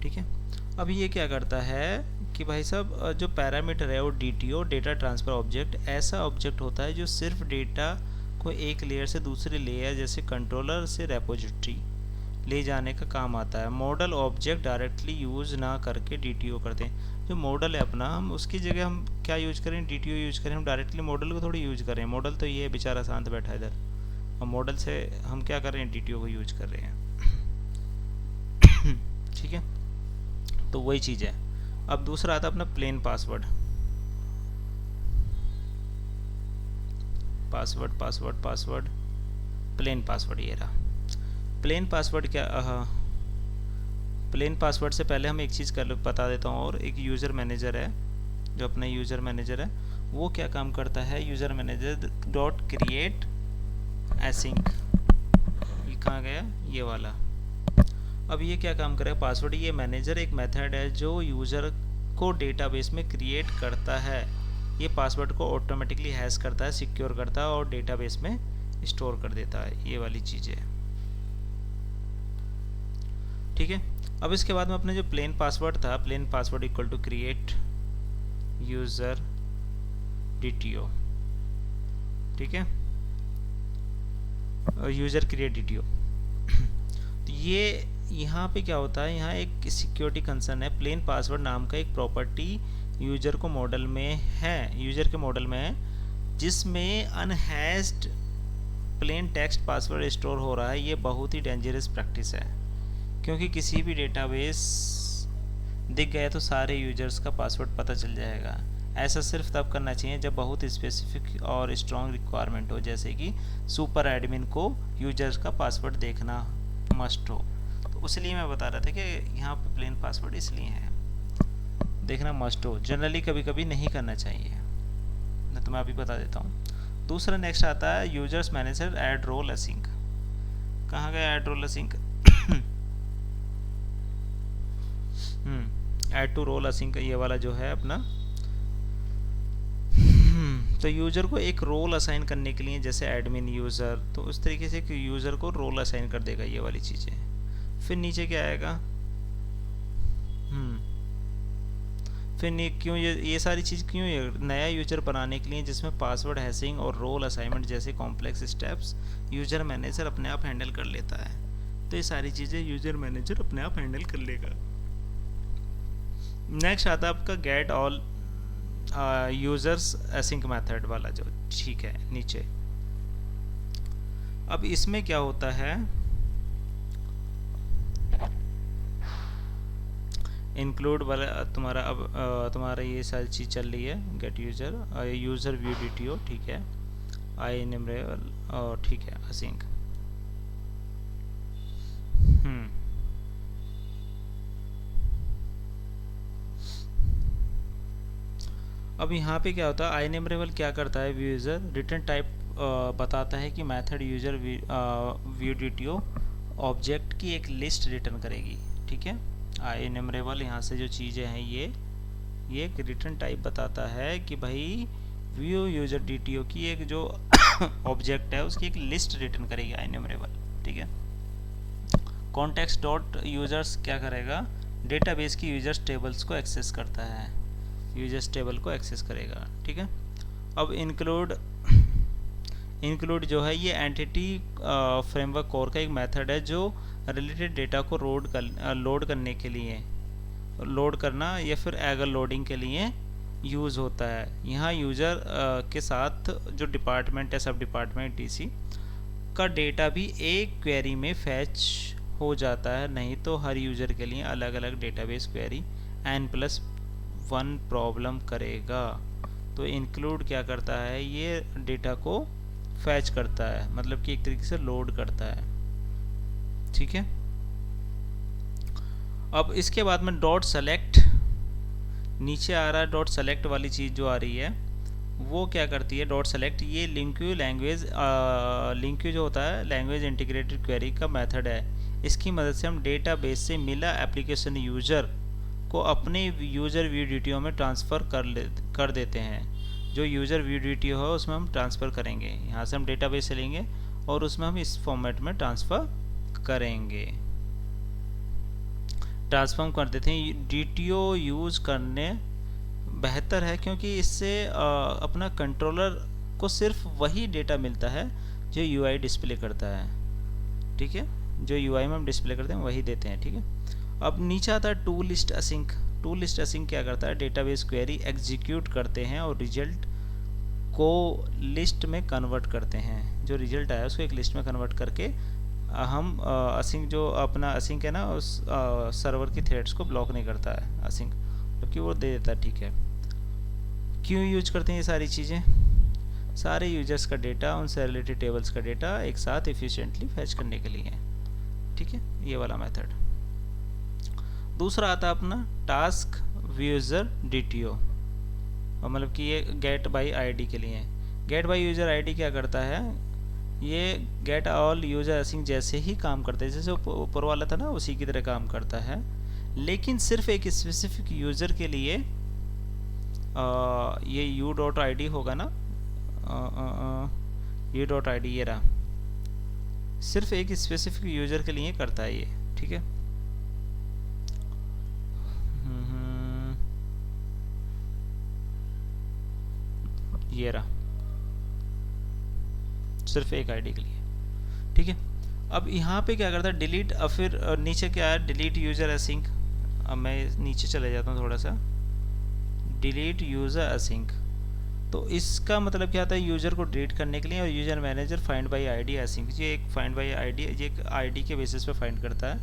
ठीक है। अब ये क्या करता है कि भाई साहब जो पैरामीटर है वो DTO, डेटा ट्रांसफ़र ऑब्जेक्ट, ऐसा ऑब्जेक्ट होता है जो सिर्फ डेटा को एक लेयर से दूसरे लेयर जैसे कंट्रोलर से रेपोजिटरी ले जाने का काम आता है। मॉडल ऑब्जेक्ट डायरेक्टली यूज़ ना करके DTO करते हैं। जो मॉडल है अपना, हम उसकी जगह हम क्या यूज़ करें, DTO यूज़ करें। हम डायरेक्टली मॉडल को थोड़ी यूज़ करें, मॉडल तो ये बेचारा शांत बैठा है इधर, और मॉडल से हम क्या कर रहे हैं, DTO को यूज कर रहे हैं। ठीक है, तो वही चीज़ है। अब दूसरा आता है अपना plain password. Password password password plain password, ये रहा प्लेन पासवर्ड। क्या प्लेन पासवर्ड से पहले हम एक चीज़ कर बता देता हूँ, और एक यूज़र मैनेजर है, जो अपना यूज़र मैनेजर है वो क्या काम करता है, user manager dot create async, ये कहाँ गया, ये वाला। अब ये क्या काम करेगा, पासवर्ड, ये मैनेजर एक मेथड है जो यूज़र को डेटाबेस में क्रिएट करता है। ये पासवर्ड को ऑटोमेटिकली हैश करता है, सिक्योर करता है और डेटाबेस में स्टोर कर देता है, ये वाली चीज़ें। ठीक है, अब इसके बाद में अपने जो प्लेन पासवर्ड था, plain password equal to create user DTO, ठीक है, यूज़र क्रिएट DTO। तो ये यहाँ पे क्या होता है, यहाँ एक सिक्योरिटी कंसर्न है। प्लेन पासवर्ड नाम का एक प्रॉपर्टी यूज़र को मॉडल में है, यूज़र के मॉडल में है, जिसमें अनहैश्ड प्लेन टेक्स्ट पासवर्ड स्टोर हो रहा है। ये बहुत ही डेंजरस प्रैक्टिस है, क्योंकि किसी भी डेटाबेस दिख गया तो सारे यूजर्स का पासवर्ड पता चल जाएगा। ऐसा सिर्फ तब करना चाहिए जब बहुत स्पेसिफिक और स्ट्रॉन्ग रिक्वायरमेंट हो, जैसे कि सुपर एडमिन को यूजर्स का पासवर्ड देखना मस्ट हो। तो इसलिए मैं बता रहा था कि यहाँ पे प्लेन पासवर्ड इसलिए है, देखना मस्ट हो। जनरली कभी कभी नहीं करना चाहिए, मैं तुम्हें अभी बता देता हूँ। दूसरा नेक्स्ट आता है users manager add role async. कहाँ गया add role async? Add to role async, ये वाला जो है अपना। तो यूज़र को एक रोल असाइन करने के लिए, जैसे एडमिन यूज़र, तो उस तरीके से यूज़र को रोल असाइन कर देगा, ये वाली चीज़ें। फिर नीचे क्या आएगा, फिर क्यों ये सारी चीज़ क्यों, ये नया यूजर बनाने के लिए जिसमें पासवर्ड हैशिंग और रोल असाइनमेंट जैसे कॉम्प्लेक्स स्टेप्स यूज़र मैनेजर अपने आप हैंडल कर लेता है। तो ये सारी चीज़ें यूज़र मैनेजर अपने आप हैंडल कर लेगा। नेक्स्ट आता है आपका get all users async method वाला, जो ठीक है नीचे। अब इसमें क्या होता है, इंक्लूड वाला तुम्हारा, अब तुम्हारा ये सारी चीज़ चल रही है, gate user, user view DTO, ठीक है, आई एनिमरेबल, और ठीक है असिंक। अब यहाँ पे क्या होता है, आई एनिमरेबल क्या करता है, व्यू यूज़र रिटर्न टाइप बताता है कि method user view DTO object की एक लिस्ट रिटर्न करेगी, ठीक है। आई एनिमरेबल यहाँ से जो चीज़ें हैं, ये एक रिटर्न टाइप बताता है कि भाई व्यू यूज़र DTO की एक जो ऑब्जेक्ट है उसकी एक लिस्ट रिटर्न करेगी आई एनिमरेबल। ठीक है। कॉन्टेक्स्ट डॉट यूजर्स क्या करेगा, डेटाबेस की यूजर्स टेबल्स को एक्सेस करता है, यूजर्स टेबल को एक्सेस करेगा, ठीक है। अब इंक्लूड जो है ये एंटिटी फ्रेमवर्क कोर का एक मेथड है जो रिलेटेड डेटा को लोड करने के लिए, लोड करना या फिर एगर लोडिंग के लिए यूज़ होता है। यहाँ यूज़र के साथ जो डिपार्टमेंट है, सब डिपार्टमेंट डीसी का डेटा भी एक क्वेरी में फैच हो जाता है, नहीं तो हर यूज़र के लिए अलग अलग डेटाबेस क्वेरी n+1 प्रॉब्लम करेगा। तो इंक्लूड क्या करता है, ये डेटा को फैच करता है, मतलब कि एक तरीके से लोड करता है, ठीक है। अब इसके बाद में डॉट सेलेक्ट नीचे आ रहा है, डॉट सेलेक्ट वाली चीज़ जो आ रही है वो क्या करती है, डॉट सेलेक्ट ये लिंक्यू जो होता है लैंग्वेज इंटीग्रेटेड क्वेरी का मेथड है। इसकी मदद से हम डेटाबेस से मिला एप्लीकेशन यूज़र को अपने यूज़र व्यू डिटियो में ट्रांसफ़र कर देते हैं। जो यूज़र व्यू डिटियो है उसमें हम ट्रांसफ़र करेंगे, यहाँ से हम डेटाबेस से लेंगे और उसमें हम इस फॉर्मेट में ट्रांसफ़र करेंगे, ट्रांसफॉर्म कर देते हैं। डीटीओ यूज़ करने बेहतर है क्योंकि इससे अपना कंट्रोलर को सिर्फ वही डेटा मिलता है जो यूआई डिस्प्ले करता है, ठीक है। जो यूआई में हम डिस्प्ले करते हैं वही देते हैं, ठीक है। अब नीचे आता है to list async. To list async क्या करता है, डेटाबेस क्वेरी एग्जीक्यूट करते हैं और रिजल्ट को लिस्ट में कन्वर्ट करते हैं। जो रिजल्ट आया उसको एक लिस्ट में कन्वर्ट करके हम असिंक जो अपना असिंक है ना, उस सर्वर की थ्रेड्स को ब्लॉक नहीं करता है असिंक, क्योंकि वो दे देता है, ठीक है। क्यों यूज करते हैं ये सारी चीज़ें, सारे यूजर्स का डेटा, उनसे रिलेटेड टेबल्स का डेटा एक साथ एफिशिएंटली फैच करने के लिए, ठीक है, ये वाला मेथड। दूसरा आता है अपना टास्क यूजर डीटीओ, मतलब कि ये गेट बाय आईडी के लिए। गेट बाय यूजर आईडी क्या करता है, ये गेट ऑल यूजर असिंक जैसे ही काम करता है, जैसे ऊपर वाला था ना उसी की तरह काम करता है, लेकिन सिर्फ एक स्पेसिफिक यूज़र के लिए ये u.id होगा ना, u.id ये रहा, सिर्फ एक स्पेसिफिक यूज़र के लिए करता है ये, ठीक है। ये रहा, सिर्फ एक आईडी के लिए, ठीक है। अब यहाँ पे क्या करता है डिलीट, और फिर नीचे क्या है डिलीट यूज़र असिंक। अब मैं नीचे चले जाता हूँ थोड़ा सा, डिलीट यूज़र असिंक, तो इसका मतलब क्या होता है, यूज़र को डिलीट करने के लिए। और user manager find by ID async, ये एक फाइंड बाय आईडी, ये एक आईडी के बेसिस पे फाइंड करता है,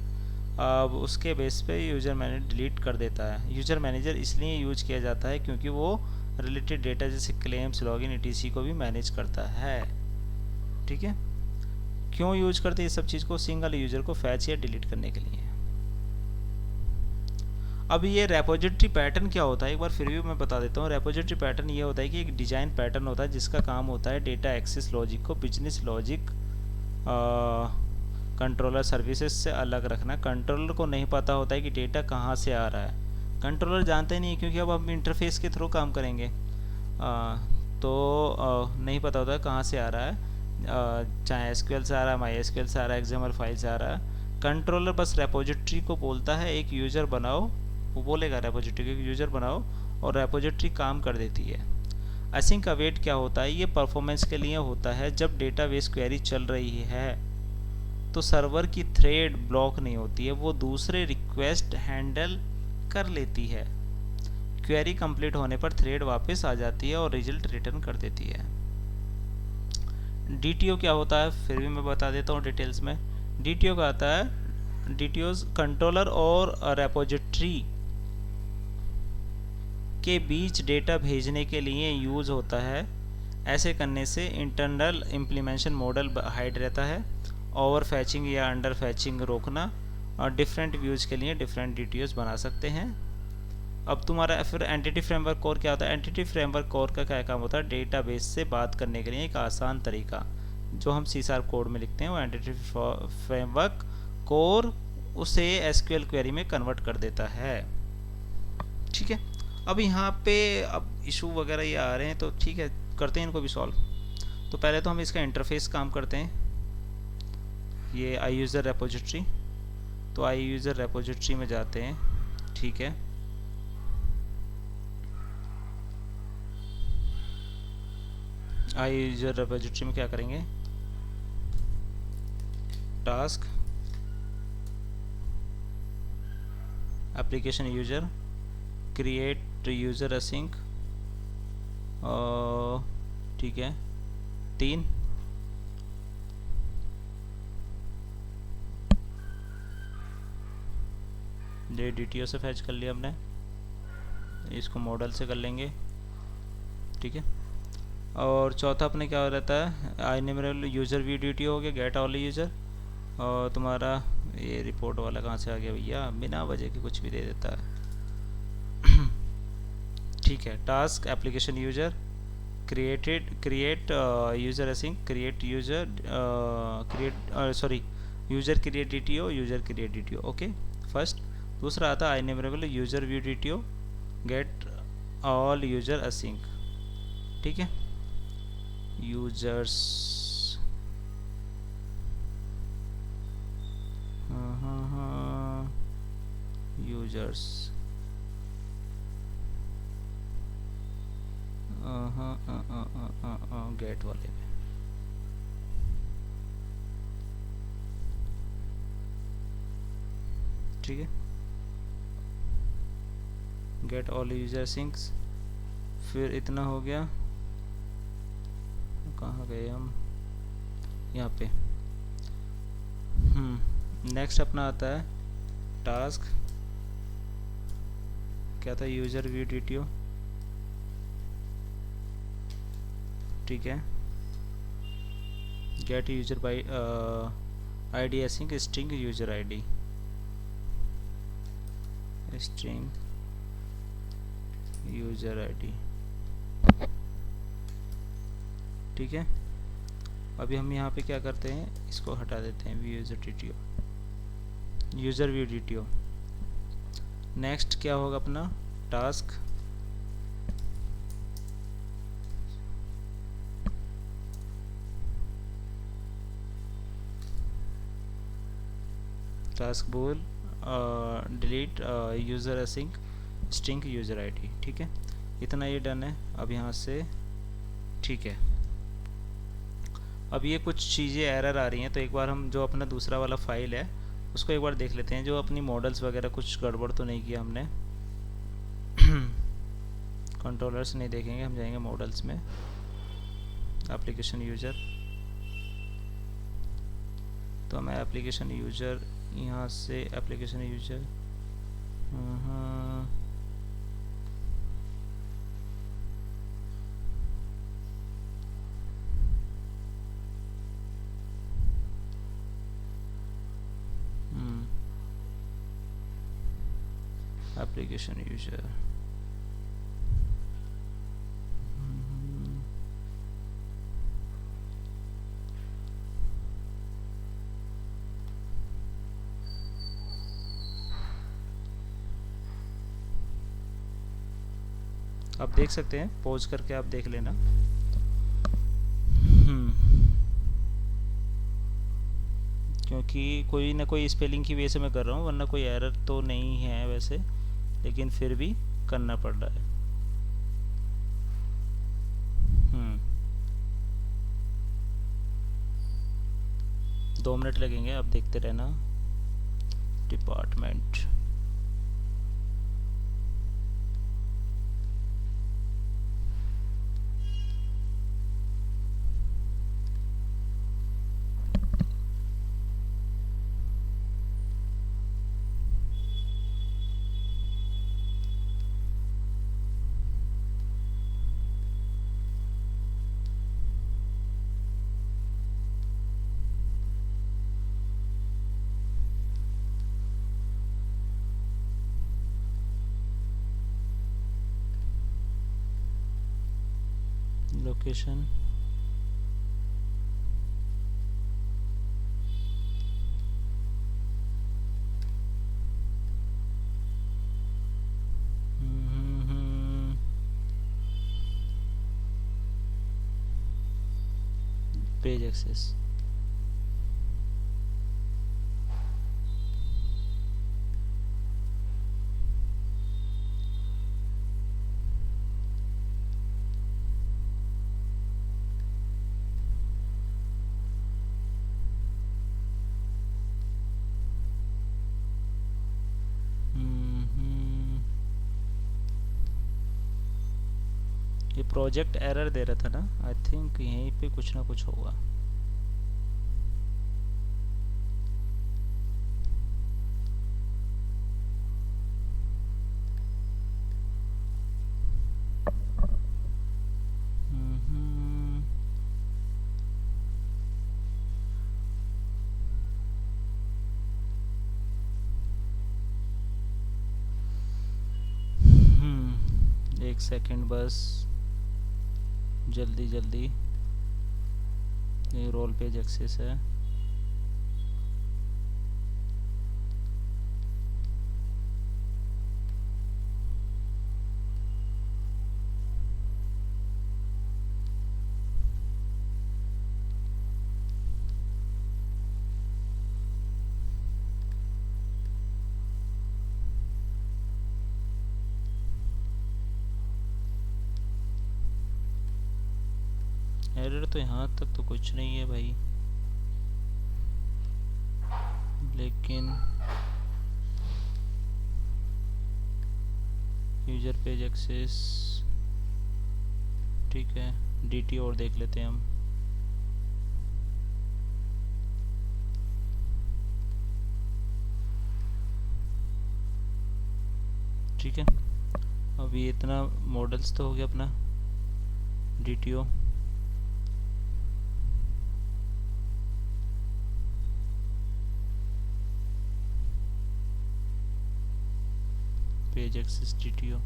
अब उसके बेस पे यूज़र मैनेजर डिलीट कर देता है। यूज़र मैनेजर इसलिए यूज किया जाता है क्योंकि वो रिलेटेड डेटा जैसे क्लेम्स, लॉगिन, ईटीसी को भी मैनेज करता है, ठीक है। क्यों यूज करते हैं ये सब चीज़ को, सिंगल यूज़र को फैच या डिलीट करने के लिए। अब ये रेपोजिटरी पैटर्न क्या होता है, एक बार फिर भी मैं बता देता हूँ। रेपोजिटरी पैटर्न ये होता है कि एक डिजाइन पैटर्न होता है जिसका काम होता है डेटा एक्सेस लॉजिक को बिजनेस लॉजिक कंट्रोलर सर्विसेज से अलग रखना। कंट्रोलर को नहीं पता होता है कि डेटा कहाँ से आ रहा है, कंट्रोलर जानते ही नहीं, क्योंकि अब हम इंटरफेस के थ्रू काम करेंगे, तो नहीं पता होता है कहाँ से आ रहा है, चाहे एसक्यूएल से आ रहा है, माई एसक्यूएल से आ रहा है, एक्सएमएल फाइल से आ रहा है। कंट्रोलर बस रेपोजिटरी को बोलता है एक यूज़र बनाओ, वो बोलेगा रेपोजिटरी को एक यूज़र बनाओ, और रेपोजिटरी काम कर देती है। असिंक अवेट क्या होता है, ये परफॉर्मेंस के लिए होता है जब डेटाबेस क्वेरी चल रही है तो सर्वर की थ्रेड ब्लॉक नहीं होती है, वो दूसरे रिक्वेस्ट हैंडल कर लेती है। क्वेरी कंप्लीट होने पर थ्रेड वापस आ जाती है और रिजल्ट रिटर्न कर देती है। डीटीओ क्या होता है फिर भी मैं बता देता हूँ डिटेल्स में। डीटीओ का आता है, डीटीओ कंट्रोलर और रेपोजिटरी के बीच डेटा भेजने के लिए यूज़ होता है। ऐसे करने से इंटरनल इम्प्लीमेंटेशन मॉडल हाइड रहता है, ओवर फैचिंग या अंडर फैचिंग रोकना, और डिफरेंट व्यूज़ के लिए डिफरेंट डीटीओज बना सकते हैं। अब तुम्हारा फिर एंटिटी फ्रेमवर्क कोर क्या होता है, एंटिटी फ्रेमवर्क कोर का क्या काम होता है, डेटाबेस से बात करने के लिए एक आसान तरीका जो हम C# कोड में लिखते हैं, वो एंटिटी फ्रेमवर्क कोर उसे एसक्यूएल क्वेरी में कन्वर्ट कर देता है, ठीक है। अब यहाँ पे अब इशू वगैरह ये आ रहे हैं, तो ठीक है करते हैं इनको भी सॉल्व। तो पहले तो हम इसका इंटरफेस काम करते हैं। ये आई यूज़र रेपोजिटरी, तो आई यूज़र रेपोजिटरी में जाते हैं, ठीक है। आई यूज़र रेपोजिटरी में क्या करेंगे, task application user create user async, ठीक है, 3 डे DTO से फैच कर लिया हमने, इसको मॉडल से कर लेंगे, ठीक है। और चौथा अपने क्या रहता है, आई न्यूमरेबल यूज़र व्यू DTO हो गया, गेट ऑल यूज़र। और तुम्हारा ये रिपोर्ट वाला कहाँ से आ गया भैया, बिना वजह के कुछ भी दे देता है। ठीक है, task application user create user async create user user create DTO okay first. दूसरा आता I enumerable user view DTO get all user async, ठीक है। यूजर्स यूजर्स गेट वाले पे, ठीक है। गेट ऑल यूजर सिंक्स, फिर इतना हो गया, कहाँ गए हम, यहाँ पे। नेक्स्ट अपना आता है टास्क, क्या था, यूज़र व्यू DTO, ठीक है। Gate user by ID async string user ID, string user ID, ठीक है। अभी हम यहाँ पे क्या करते हैं, इसको हटा देते हैं, user DTO, user view DTO। Next क्या होगा अपना टास्क बोल delete user async string user ID, ठीक है। इतना ये डन है। अब यहाँ से ठीक है, अब ये कुछ चीज़ें एरर आ रही हैं, तो एक बार हम जो अपना दूसरा वाला फाइल है उसको एक बार देख लेते हैं, जो अपनी मॉडल्स वगैरह कुछ गड़बड़ तो नहीं किया हमने। कंट्रोलर्स नहीं देखेंगे, हम जाएंगे मॉडल्स में, एप्लीकेशन यूज़र, तो हमें एप्लीकेशन यूज़र यहाँ से एप्लीकेशन यूज़र एप्लीकेशन यूज़र आप देख सकते हैं, पॉज करके आप देख लेना। क्योंकि कोई ना कोई स्पेलिंग की वजह से मैं कर रहा हूँ, वरना कोई एरर तो नहीं है वैसे, लेकिन फिर भी करना पड़ रहा है। 2 मिनट लगेंगे, आप देखते रहना। Department location page access, project error दे रहा था ना, आई थिंक यहीं पे कुछ ना कुछ होगा। एक सेकंड बस, जल्दी जल्दी। ये रोल पेज एक्सेस है। एरर तो यहाँ तक तो कुछ नहीं है भाई, लेकिन यूजर पेज एक्सेस ठीक है। डीटी और देख लेते हैं हम। ठीक है, अब ये इतना मॉडल्स तो हो गया अपना DTO. Page access DTO,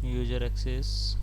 user access,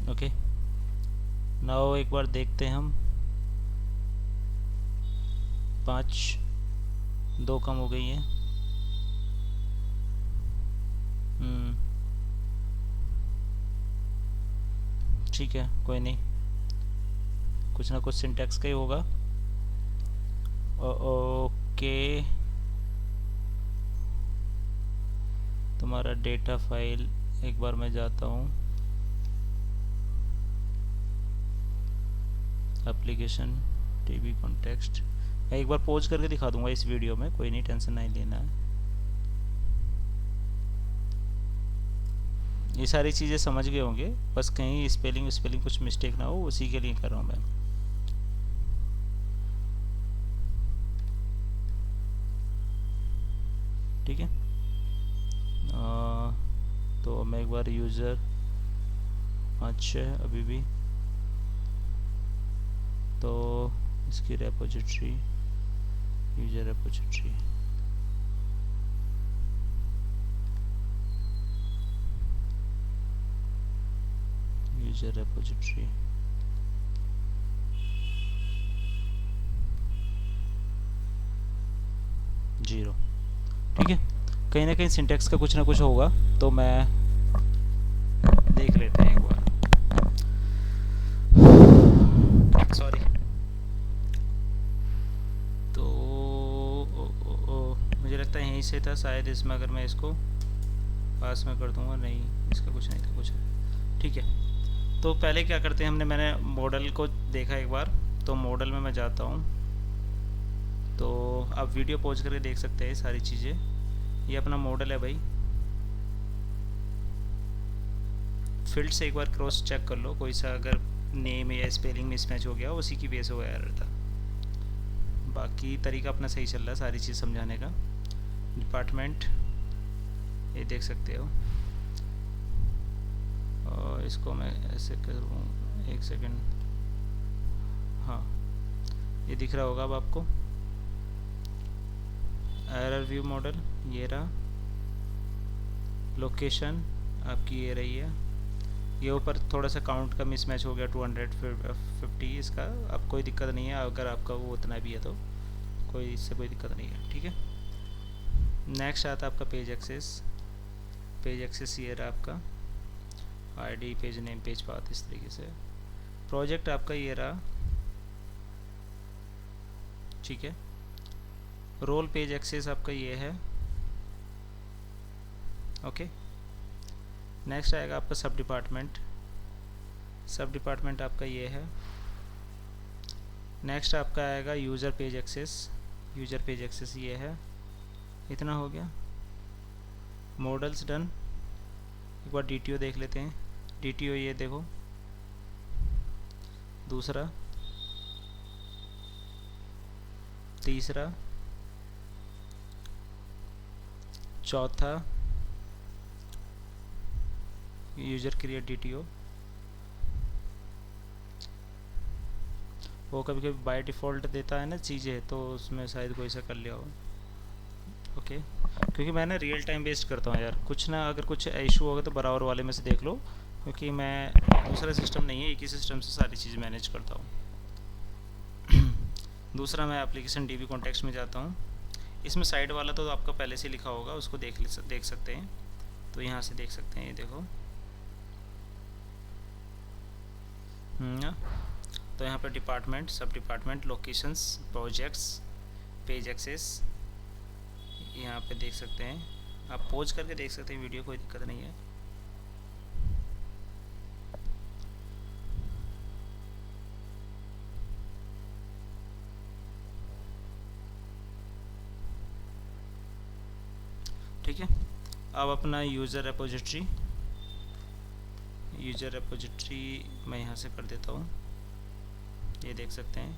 okay. Now एक बार देखते हैं हम। 5 2 कम हो गई है। ठीक है, कोई नहीं, कुछ ना कुछ सिंटैक्स का ही होगा। ओके, तुम्हारा डेटा फाइल एक बार मैं जाता हूँ, एप्लीकेशन टीबी कॉन्टेक्स्ट। मैं एक बार पॉज करके दिखा दूंगा इस वीडियो में, कोई नहीं, टेंशन नहीं लेना है। ये सारी चीज़ें समझ गए होंगे, बस कहीं स्पेलिंग कुछ मिस्टेक ना हो, उसी के लिए कर रहा हूँ मैं। ठीक है, तो मैं एक बार यूज़र 5 है अभी भी, तो इसकी repository user repository, user repository, zero. ठीक है, कहीं ना कहीं सिंटैक्स का कुछ ना कुछ होगा, तो मैं देख लेते हैं एक बार। सॉरी, तो मुझे लगता है यहीं से था शायद। इसमें अगर मैं इसको पास में कर दूंगा, नहीं इसका कुछ नहीं था, कुछ ठीक है। तो पहले क्या करते हैं, मैंने मॉडल को देखा एक बार, तो मॉडल में मैं जाता हूँ। तो आप वीडियो पॉज करके देख सकते हैं सारी चीज़ें। ये अपना मॉडल है भाई। फील्ड से एक बार क्रॉस चेक कर लो, कोई सा अगर नेम या स्पेलिंग मिसमैच हो गया उसी की वजह से वो एरर था। बाकी तरीका अपना सही चल रहा है सारी चीज़ समझाने का। डिपार्टमेंट ये देख सकते हो, और इसको मैं ऐसे करूँ, एक सेकंड। हाँ, ये दिख रहा होगा अब आपको। एरर व्यू मॉडल ये रहा, लोकेशन आपकी ये रही है। ये ऊपर थोड़ा सा काउंट का मिसमैच हो गया 250, इसका अब कोई दिक्कत नहीं है, अगर आपका वो उतना भी है तो कोई इससे कोई दिक्कत नहीं है, ठीक है। नेक्स्ट आता है आपका पेज एक्सेस। पेज एक्सेस ये रहा आपका, ID, page name, page path, इस तरीके से। प्रोजेक्ट आपका ये रहा, ठीक है। रोल पेज एक्सेस आपका ये है, ओके। नेक्स्ट आएगा आपका सब डिपार्टमेंट। सब डिपार्टमेंट आपका ये है। नेक्स्ट आपका आएगा user page access. User page access ये है। इतना हो गया। Models done. एक बार डीटीओ देख लेते हैं। डीटीओ ये देखो, दूसरा, तीसरा, चौथा, यूज़र क्रिएट डीटीओ। वो कभी कभी बाय डिफ़ॉल्ट देता है ना चीज़ें, तो उसमें शायद कोई सा कर लिया हो, ओके। क्योंकि मैं ना रियल टाइम बेस्ड करता हूँ यार, कुछ ना अगर कुछ इशू होगा तो बराबर वाले में से देख लो, क्योंकि मैं दूसरा सिस्टम नहीं है, एक ही सिस्टम से सारी चीज़ मैनेज करता हूँ। दूसरा, मैं एप्लीकेशन डीबी कॉन्टेक्स्ट में जाता हूँ। इसमें साइड वाला तो आपका पहले से लिखा होगा, उसको देख सकते हैं। तो यहाँ से देख सकते हैं, ये देखो। तो यहाँ पर डिपार्टमेंट, सब department, locations, projects, page access, यहाँ पे देख सकते हैं। आप पॉज करके देख सकते हैं वीडियो, कोई दिक्कत नहीं है। ठीक है। अब अपना यूज़र रेपोजिटरी मैं यहाँ से कर देता हूँ, ये देख सकते हैं।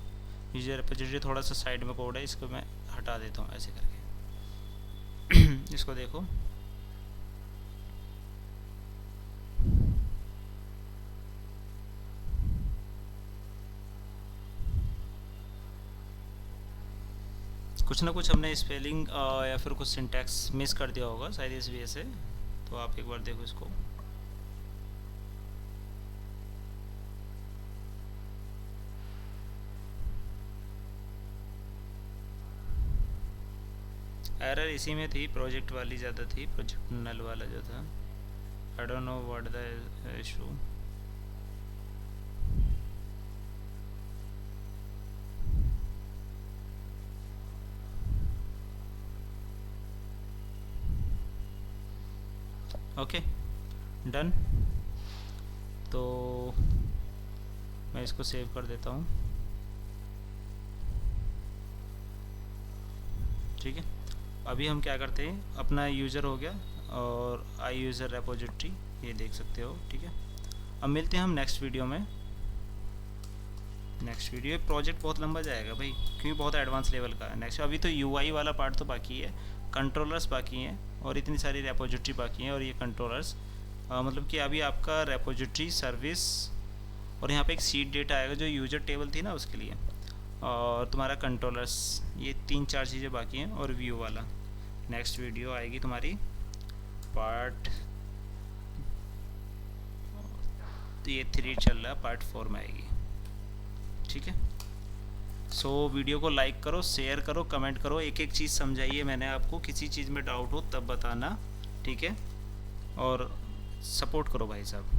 यूज़र रेपोजिटरी थोड़ा सा साइड में कोड है, इसको मैं हटा देता हूँ ऐसे करके। इसको देखो, कुछ ना कुछ हमने स्पेलिंग या फिर कुछ सिंटैक्स मिस कर दिया होगा शायद इस वजह से। तो आप एक बार देखो इसको। एरर इसी में थी, प्रोजेक्ट वाली ज़्यादा थी, प्रोजेक्ट नल वाला जो था। I don't know what the issue. Okay, done. तो मैं इसको सेव कर देता हूँ, ठीक है। अभी हम क्या करते हैं, अपना यूज़र हो गया और आई यूज़र रेपोजिटरी ये देख सकते हो, ठीक है। अब मिलते हैं हम नेक्स्ट वीडियो में। नेक्स्ट वीडियो, प्रोजेक्ट बहुत लंबा जाएगा भाई, क्योंकि बहुत एडवांस लेवल का है। नेक्स्ट अभी तो यूआई वाला पार्ट तो बाकी है, कंट्रोलर्स बाकी हैं, और इतनी सारी रेपोजिटरी बाकी हैं, और ये कंट्रोलर्स मतलब कि अभी आपका रेपोजिटरी, सर्विस, और यहाँ पे एक सीड डेटा आएगा जो यूजर टेबल थी ना उसके लिए, और तुम्हारा कंट्रोलर्स, ये 3-4 चीज़ें बाकी हैं, और व्यू वाला। नेक्स्ट वीडियो आएगी तुम्हारी पार्ट, तो ये 3 चल रहा है, पार्ट 4 में आएगी, ठीक है। सो वीडियो को लाइक करो, शेयर करो, कमेंट करो, एक एक चीज़ समझाइए मैंने आपको। किसी चीज़ में डाउट हो तब बताना, ठीक है। और सपोर्ट करो भाई साहब।